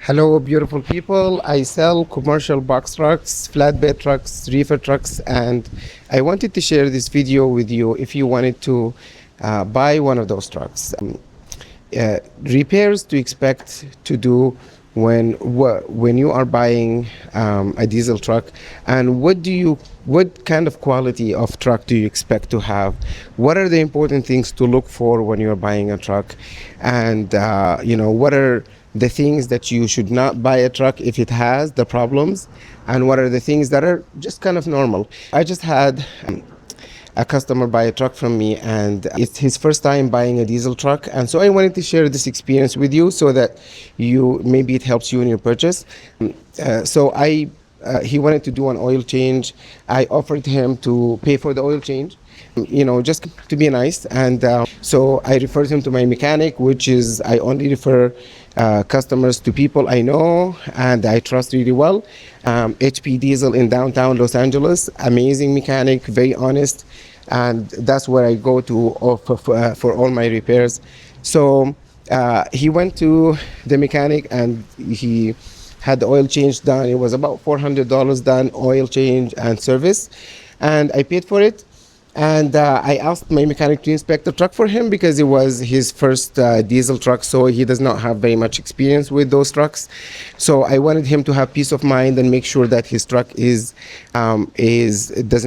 Hello, beautiful people. I sell commercial box trucks, flatbed trucks, reefer trucks, and I wanted to share this video with you if you wanted to buy one of those trucks. Repairs to expect to do when you are buying a diesel truck, and what kind of quality of truck do you expect to have? What are the important things to look for when you're buying a truck? And what are the things that you should not buy a truck if it has the problems, and what are the things that are just kind of normal. I just had a customer buy a truck from me, and it's his first time buying a diesel truck, and so I wanted to share this experience with you so that maybe it helps you in your purchase. He wanted to do an oil change. I offered him to pay for the oil change, just to be nice. And so I referred him to my mechanic, which is I only refer customers to people I know and I trust really well. HP Diesel in downtown Los Angeles, amazing mechanic, very honest, and that's where I go to for all my repairs. So he went to the mechanic and he had the oil change done. It was about $400 done, oil change and service, and I paid for it. And I asked my mechanic to inspect the truck for him because it was his first diesel truck, so he does not have very much experience with those trucks. So I wanted him to have peace of mind and make sure that his truck doesn't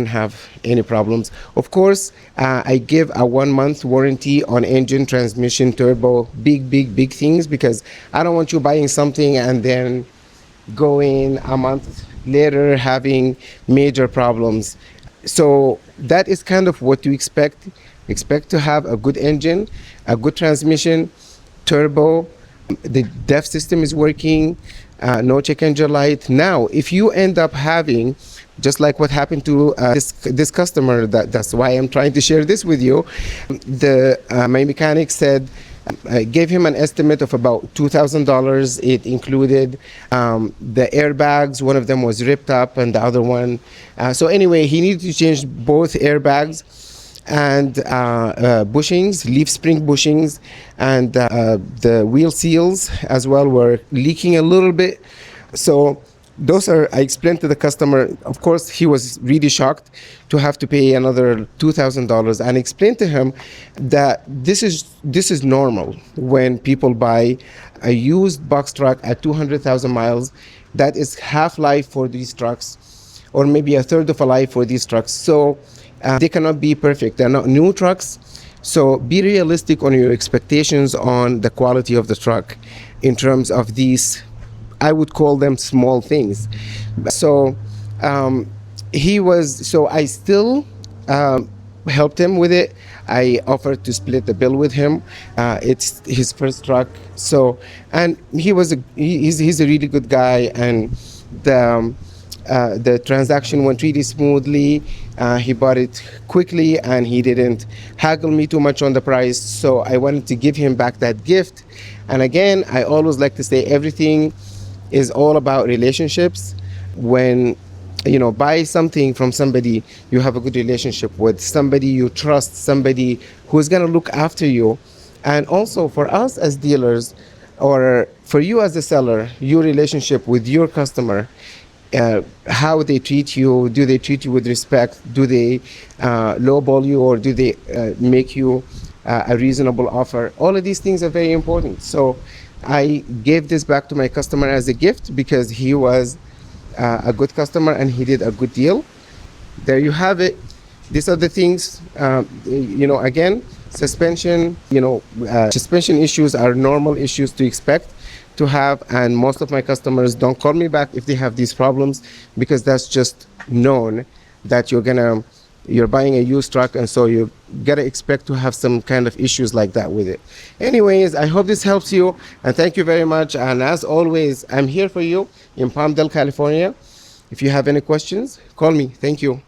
have any problems. Of course, I give a 1-month warranty on engine, transmission, turbo, big things, because I don't want you buying something and then going a month later having major problems. So that is kind of what you expect. Expect to have a good engine, a good transmission, turbo, the DEF system is working, no check engine light. Now, if you end up having, just like what happened to this customer, that's why I'm trying to share this with you. My mechanic said, I gave him an estimate of about $2,000. It included the airbags. One of them was ripped up and the other one. So anyway, he needed to change both airbags and bushings, leaf spring bushings, and the wheel seals as well were leaking a little bit. So I explained to the customer. Of course, he was really shocked to have to pay another $2,000, and explained to him that this is normal when people buy a used box truck at 200,000 miles. That is half life for these trucks, or maybe a third of a life for these trucks. So they cannot be perfect. They're not new trucks. So be realistic on your expectations on the quality of the truck in terms of these, I would call them small things. So I still helped him with it. I offered to split the bill with him. It's his first truck. And he's a really good guy, and the transaction went really smoothly. He bought it quickly, and he didn't haggle me too much on the price. So I wanted to give him back that gift. And again, I always like to say everything is all about relationships. When buy something from somebody you have a good relationship with, somebody you trust, somebody who's going to look after you. And also for us as dealers, or for you as a seller, your relationship with your customer, how they treat you. Do they treat you with respect? Do they lowball you, or do they make you a reasonable offer? All of these things are very important. So I gave this back to my customer as a gift because he was a good customer and he did a good deal. There you have it. These are the things, again, suspension, suspension issues are normal issues to expect to have. And most of my customers don't call me back if they have these problems, because that's just known that you're buying a used truck, and so you gotta expect to have some kind of issues like that with it. Anyways, I hope this helps you, and thank you very much. And as always, I'm here for you in Palmdale, California. If you have any questions, call me. Thank you.